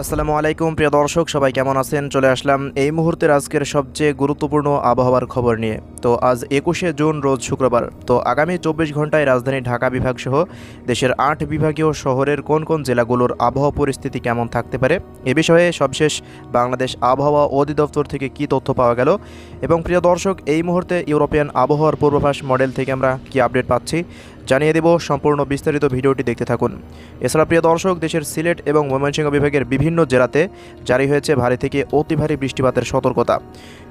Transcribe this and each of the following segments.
আসসালামু আলাইকুম প্রিয় দর্শক, সবাই কেমন আছেন? চলে আসলাম এই মুহূর্তের আজকের সবচেয়ে গুরুত্বপূর্ণ আবহাওয়ার খবর নিয়ে। তো আজ 21শে জুন রোজ শুক্রবার। তো আগামী 24 ঘন্টায় রাজধানী ঢাকা বিভাগ সহ দেশের 8 বিভাগীয় শহরের কোন কোন জেলাগুলোর আবহাওয়া পরিস্থিতি কেমন থাকতে পারে এ বিষয়ে সবশেষ বাংলাদেশ আবহাওয়া অধিদপ্তর থেকে কী তথ্য পাওয়া গেল এবং প্রিয় দর্শক, এই মুহূর্তে ইউরোপিয়ান আবহাওয়ার পূর্বাভাস মডেল থেকে আমরা কী আপডেট পাচ্ছি জানিয়ে দেব। সম্পূর্ণ বিস্তারিত ভিডিওটি দেখতে থাকুন। এছাড়া প্রিয় দর্শক, দেশের সিলেট এবং ময়মনসিংহ বিভাগের বিভিন্ন জেলাতে জারি হয়েছে ভারী থেকে অতি ভারী বৃষ্টিপাতের সতর্কতা।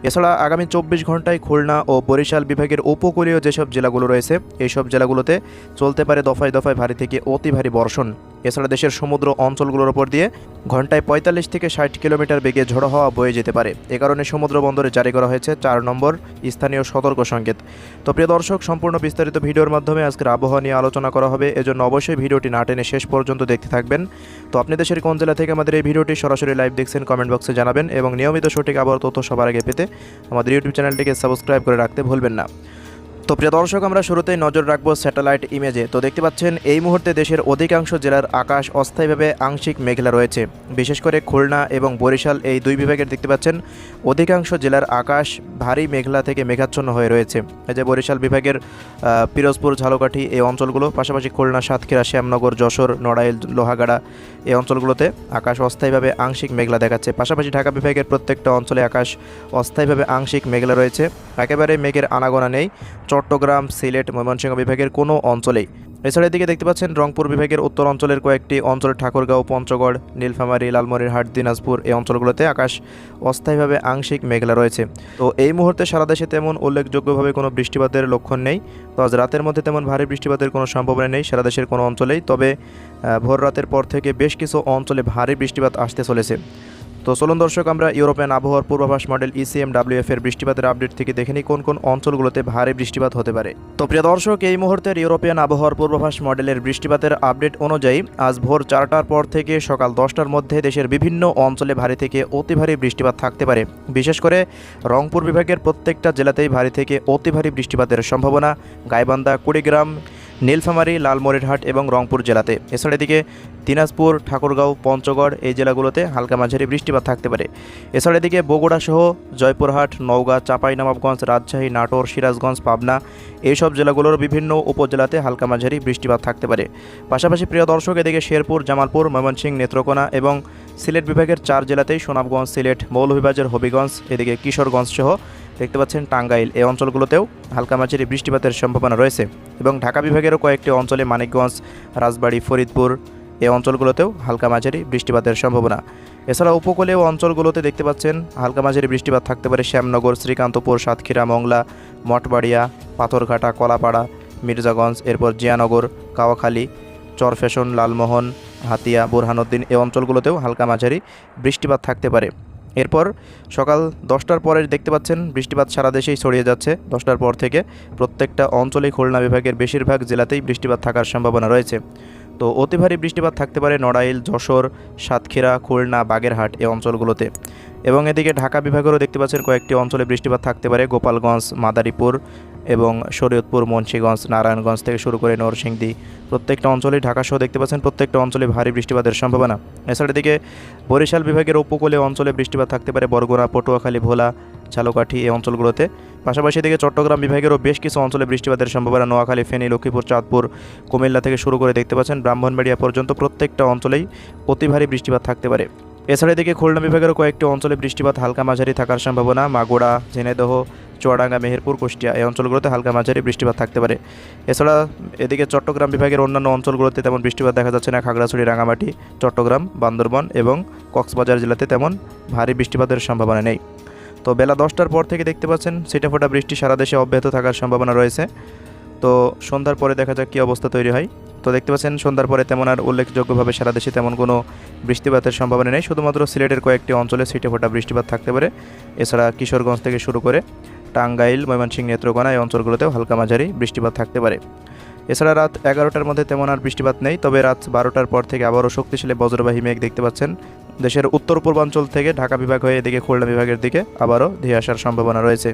এছাড়া আগামী 24 ঘন্টায় খুলনা ও বরিশাল বিভাগের উপকূলীয় যেসব জেলাগুলো রয়েছে এইসব জেলাগুলোতে চলতে পারে দফায় দফায় ভারী থেকে অতি ভারী বর্ষণ। এছাড়া দেশের সমুদ্র অঞ্চলগুলোর ওপর দিয়ে ঘন্টায় 45 থেকে 60 কিলোমিটার বেগে ঝোড়ো হাওয়া বয়ে যেতে পারে। এ কারণে সমুদ্র বন্দরে জারি করা হয়েছে 4 নম্বর স্থানীয় সতর্ক সংকেত। তো প্রিয় দর্শক, সম্পূর্ণ বিস্তারিত ভিডিওর মাধ্যমে আজকের আবহাওয়া নিয়ে আলোচনা করা হবে, এজন্য অবশ্যই ভিডিওটি না টেনে শেষ পর্যন্ত দেখতে থাকবেন। তো আপনি দেশের কোন জেলা থেকে আমাদের এই ভিডিওটি সরাসরি লাইভ দেখছেন কমেন্ট বক্সে জানাবেন এবং নিয়মিত সঠিক আবহাওয়ার তথ্য সবার আগে পেতে আমাদের ইউটিউব চ্যানেলটিকে সাবস্ক্রাইব করে রাখতে ভুলবেন না। তো প্রিয় দর্শক, আমরা শুরুতেই নজর রাখবো স্যাটেলাইট ইমেজে। তো দেখতে পাচ্ছেন এই মুহূর্তে দেশের অধিকাংশ জেলার আকাশ অস্থায়ীভাবে আংশিক মেঘলা রয়েছে। বিশেষ করে খুলনা এবং বরিশাল এই দুই বিভাগের দেখতে পাচ্ছেন অধিকাংশ জেলার আকাশ ভারী মেঘলা থেকে মেঘাচ্ছন্ন হয়ে রয়েছে। এই যে বরিশাল বিভাগের পিরোজপুর, ঝালকাঠি এই অঞ্চলগুলো, পাশাপাশি খুলনা, সাতক্ষীরা, শ্যামনগর, যশোর, নড়াইল, লোহাগাড়া এই অঞ্চলগুলোতে আকাশ অস্থায়ীভাবে আংশিক মেঘলা দেখাচ্ছে। পাশাপাশি ঢাকা বিভাগের প্রত্যেকটা অঞ্চলে আকাশ অস্থায়ীভাবে আংশিক মেঘলা রয়েছে। একেবারে মেঘের আনাগোনা নেই চট্টগ্রাম, সিলেট, ময়মনসিংহ বিভাগের কোনো অঞ্চলেই। এছাড়া এদিকে দেখতে পাচ্ছেন রংপুর বিভাগের উত্তর অঞ্চলের কয়েকটি অঞ্চল, ঠাকুরগাঁও, পঞ্চগড়, নীলফামারী, লালমনিরহাট, দিনাজপুর এই অঞ্চলগুলোতে আকাশ অস্থায়ীভাবে আংশিক মেঘলা রয়েছে। তো এই মুহূর্তে সারা দেশে তেমন উল্লেখযোগ্যভাবে কোনো বৃষ্টিপাতের লক্ষণ নেই। তো আজ রাতের মধ্যে তেমন ভারী বৃষ্টিপাতের কোনো সম্ভাবনা নেই সারা দেশের কোনো অঞ্চলেই। তবে ভোর রাতের পর থেকে বেশ কিছু অঞ্চলে ভারী বৃষ্টিপাত আসতে চলেছে। তো চলুন দর্শক, আমরা ইউরোপিয়ান আবহাওয়ার পূর্বাভাস মডেল ECMWF এর বৃষ্টিপাতের আপডেট থেকে দেখে নিই কোন কোন অঞ্চলগুলোতে ভারী বৃষ্টিপাত হতে পারে। তো প্রিয় দর্শক, এই মুহূর্তের ইউরোপিয়ান আবহাওয়ার পূর্বাভাস মডেলের বৃষ্টিপাতের আপডেট অনুযায়ী আজ ভোর 4টার পর থেকে সকাল 10টার মধ্যে দেশের বিভিন্ন অঞ্চলে ভারী থেকে অতি ভারী বৃষ্টিপাত থাকতে পারে। বিশেষ করে রংপুর বিভাগের প্রত্যেকটা জেলাতেই ভারী থেকে অতি ভারী বৃষ্টিপাতের সম্ভাবনা। গাইবান্ধা, কুড়িগ্রাম, নীলফামারী, লালমনিরহাট এবং রংপুর জেলাতে। এছাড়া এদিকে দিনাজপুর, ঠাকুরগাঁও, পঞ্চগড় এই জেলাগুলোতে হালকা মাঝারি বৃষ্টিপাত থাকতে পারে। এছাড়া এদিকে বগুড়া সহ জয়পুরহাট, নওগাঁ, চাঁপাইনবাবগঞ্জ, রাজশাহী, নাটোর, সিরাজগঞ্জ, পাবনা এইসব জেলাগুলোর বিভিন্ন উপজেলাতে হালকা মাঝারি বৃষ্টিপাত থাকতে পারে। পাশাপাশি প্রিয় দর্শক, এদিকে শেরপুর, জামালপুর, ময়মনসিংহ, নেত্রকোনা এবং সিলেট বিভাগের 4 জেলাতেই সুনামগঞ্জ, সিলেট, মৌলভীবাজার, হবিগঞ্জ, এদিকে কিশোরগঞ্জ সহ দেখতে পাচ্ছেন টাঙ্গাইল এই অঞ্চলগুলোতেও হালকা মাঝারি বৃষ্টিপাতের সম্ভাবনা রয়েছে। এবং ঢাকা বিভাগেরও কয়েকটি অঞ্চলে মানিকগঞ্জ, রাজবাড়ী, ফরিদপুর এই অঞ্চলগুলোতেও হালকা মাঝারি বৃষ্টিপাতের সম্ভাবনা। এছাড়া উপকূলীয় অঞ্চলগুলোতে দেখতে পাচ্ছেন হালকা মাঝারি বৃষ্টিপাত থাকতে পারে শ্যামনগর, শ্রীকান্তপুর, সাতক্ষীরা, মংলা, মঠবাড়িয়া, পাথরঘাটা, কলাপাড়া, মির্জাগঞ্জ, এরপর জিয়ানগর, কাওয়াখালী, চরফ্যাশন, লালমোহন, হাতিয়া, বুরহানুদ্দিন এই অঞ্চলগুলোতেও হালকা মাঝারি বৃষ্টিপাত থাকতে পারে। এরপর সকাল 10টার পরে দেখতে পাচ্ছেন বৃষ্টিপাত সারা দেশেই ছড়িয়ে যাচ্ছে। 10টার পর থেকে প্রত্যেকটা অঞ্চলেই খুলনা বিভাগের বেশিরভাগ জেলাতেই বৃষ্টিপাত থাকার সম্ভাবনা রয়েছে। তো অতি ভারী বৃষ্টিপাত থাকতে পারে নড়াইল, যশোর, সাতক্ষীরা, খুলনা, বাগেরহাট এই অঞ্চলগুলোতে। এবং এদিকে ঢাকা বিভাগেরও দেখতে পাচ্ছেন কয়েকটি অঞ্চলে বৃষ্টিপাত থাকতে পারে গোপালগঞ্জ, মাদারীপুর এবং শরীয়তপুর, মুন্সিগঞ্জ, নারায়ণগঞ্জ থেকে শুরু করে নরসিংদী প্রত্যেকটা অঞ্চলেই, ঢাকা সহ দেখতে পাচ্ছেন প্রত্যেকটা অঞ্চলে ভারী বৃষ্টিপাতের সম্ভাবনা। এছাড়া এদিকে বরিশাল বিভাগের উপকূলীয় অঞ্চলে বৃষ্টিপাত থাকতে পারে বরগুনা, পটুয়াখালী, ভোলা, ঝালকাঠি এই অঞ্চলগুলোতে। পাশাপাশি এদিকে চট্টগ্রাম বিভাগেরও বেশ কিছু অঞ্চলে বৃষ্টিপাতের সম্ভাবনা। নোয়াখালী, ফেনী, লক্ষ্মীপুর, চাঁদপুর, কুমিল্লা থেকে শুরু করে দেখতে পাচ্ছেন ব্রাহ্মণবাড়িয়া পর্যন্ত প্রত্যেকটা অঞ্চলেই অতি ভারী বৃষ্টিপাত থাকতে পারে। এছাড়া এদিকে খুলনা বিভাগেরও কয়েকটি অঞ্চলে বৃষ্টিপাত হালকা মাঝারি থাকার সম্ভাবনা। মাগুরা, ঝিনাইদহ, চুয়াডাঙ্গা, মেহেরপুর, কুষ্টিয়া এই অঞ্চলগুলোতে হালকা মাঝারি বৃষ্টিপাত থাকতে পারে। এছাড়া এদিকে চট্টগ্রাম বিভাগের অন্যান্য অঞ্চলগুলোতে তেমন বৃষ্টিপাত দেখা যাচ্ছে না। খাগড়াছড়ি, রাঙামাটি, চট্টগ্রাম, বান্দরবান এবং কক্সবাজার জেলাতে তেমন ভারী বৃষ্টিপাতের সম্ভাবনা নেই। তো বেলা 10টার পর থেকে দেখতে পাচ্ছেন ছিটেফোঁটা বৃষ্টি সারা দেশে অব্যাহত থাকার সম্ভাবনা রয়েছে। তো সন্ধ্যার পরে দেখা যাক কী অবস্থা তৈরি হয়। তো দেখতে পাচ্ছেন সন্ধ্যার পরে তেমন আর উল্লেখযোগ্যভাবে সারা দেশে তেমন কোনো বৃষ্টিপাতের সম্ভাবনা নেই। শুধুমাত্র সিলেটের কয়েকটি অঞ্চলে ছিটেফোঁটা বৃষ্টিপাত থাকতে পারে। এছাড়া কিশোরগঞ্জ থেকে শুরু করে টাঙ্গাইল, ময়মনসিংহ, নেত্রকোনা এই অঞ্চলগুলোতেও হালকা মাঝারি বৃষ্টিপাত থাকতে পারে। এছাড়া রাত 11টার মধ্যে তেমন আর বৃষ্টিপাত নেই। তবে রাত 12টার পর থেকে আবারও শক্তিশালী বজ্রবাহী মেঘ দেখতে পাচ্ছেন দেশের উত্তর পূর্বাঞ্চল থেকে ঢাকা বিভাগ হয়ে এদিকে খুলনা বিভাগের দিকে আবারও ধেয়ে আসার সম্ভাবনা রয়েছে।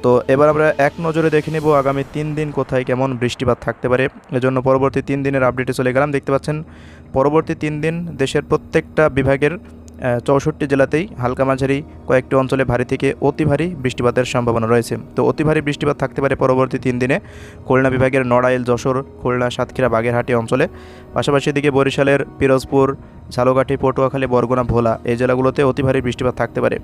তো এবার আমরা এক নজরে দেখে নেব আগামী 3 দিন কোথায় কেমন বৃষ্টিপাত থাকতে পারে। এজন্য পরবর্তী 3 দিনের আপডেটে চলে গেলাম। দেখতে পাচ্ছেন পরবর্তী 3 দিন দেশের প্রত্যেকটা বিভাগের 64 জেলাতেই হালকা মাঝারি, কয়েকটি অঞ্চলে ভারী থেকে অতি ভারী বৃষ্টিপাতের সম্ভাবনা রয়েছে। তো অতি ভারী বৃষ্টিপাত থাকতে পারে পরবর্তী 3 দিনে খুলনা বিভাগের নড়াইল, যশোর, খুলনা, সাতক্ষীরা, বাগেরহাটি অঞ্চলে। পাশাপাশি এদিকে বরিশালের পিরোজপুর, ঝালকাঠি, পটুয়াখালী, বরগুনা, ভোলা এই জেলাগুলোতে অতি ভারী বৃষ্টিপাত থাকতে পারে।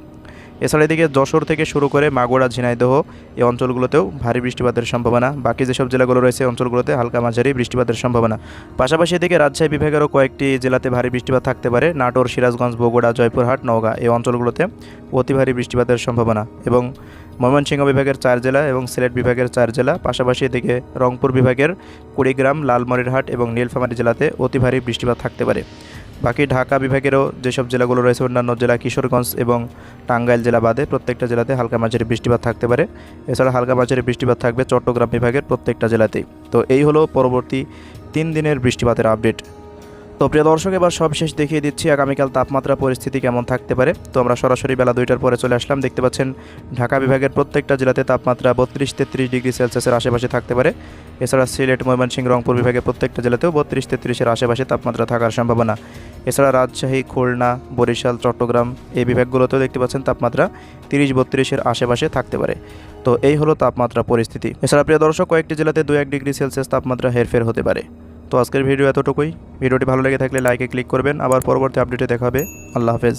এছাড়া এদিকে যশোর থেকে শুরু করে মাগুরা, ঝিনাইদহ এই অঞ্চলগুলোতেও ভারী বৃষ্টিপাতের সম্ভাবনা। বাকি যেসব জেলাগুলো রয়েছে অঞ্চলগুলোতে হালকা মাঝারি বৃষ্টিপাতের সম্ভাবনা। পাশাপাশি এদিকে রাজশাহী বিভাগেরও কয়েকটি জেলাতে ভারী বৃষ্টিপাত থাকতে পারে। নাটোর, সিরাজগঞ্জ, বগুড়া, জয়পুরহাট, নওগাঁ এই অঞ্চলগুলোতে অতি ভারী বৃষ্টিপাতের সম্ভাবনা। এবং ময়মনসিংহ বিভাগের 4 জেলা এবং সিলেট বিভাগের 4 জেলা, পাশাপাশি এদিকে রংপুর বিভাগের কুড়িগ্রাম, লালমনিরহাট এবং নীলফামারী জেলাতে অতি ভারী বৃষ্টিপাত থাকতে পারে। বাকি ঢাকা বিভাগেরও যেসব জেলাগুলো রয়েছে অন্যান্য জেলা কিশোরগঞ্জ এবং টাঙ্গাইল জেলা বাদে প্রত্যেকটা জেলাতে হালকা মাঝারি বৃষ্টিপাত থাকতে পারে। এছাড়া হালকা মাঝারি বৃষ্টিপাত থাকবে চট্টগ্রাম বিভাগের প্রত্যেকটা জেলাতেই। তো এই হলো পরবর্তী 3 দিনের বৃষ্টিপাতের আপডেট। তো প্রিয় দর্শক, এবার সবশেষ দেখিয়ে দিচ্ছি আগামীকাল তাপমাত্রা পরিস্থিতি কেমন থাকতে পারে। তো আমরা সরাসরি বেলা 2টার পরে চলে আসলাম। দেখতে পাচ্ছেন ঢাকা বিভাগের প্রত্যেকটা জেলাতে তাপমাত্রা 32-33 ডিগ্রি সেলসিয়াসের আশেপাশে থাকতে পারে। এছাড়া সিলেট, ময়মনসিংহ, রংপুর বিভাগের প্রত্যেকটা জেলাতেও 32-33-এর আশেপাশে তাপমাত্রা থাকার সম্ভাবনা। এছাড়া রাজশাহী, খুলনা, বরিশাল, চট্টগ্রাম এই বিভাগগুলোতেও দেখতে পাচ্ছেন তাপমাত্রা 30-32-এর আশেপাশে থাকতে পারে। তো এই হলো তাপমাত্রা পরিস্থিতি। এছাড়া প্রিয় দর্শক, কয়েকটি জেলাতে 2-1 ডিগ্রি সেলসিয়াস তাপমাত্রা হেরফের হতে পারে। তো আজকের ভিডিও এতটুকুই। ভিডিওটি ভালো লেগে থাকলে লাইকে ক্লিক করবেন। আবার পরবর্তী আপডেটে দেখা হবে। আল্লাহ হাফেজ।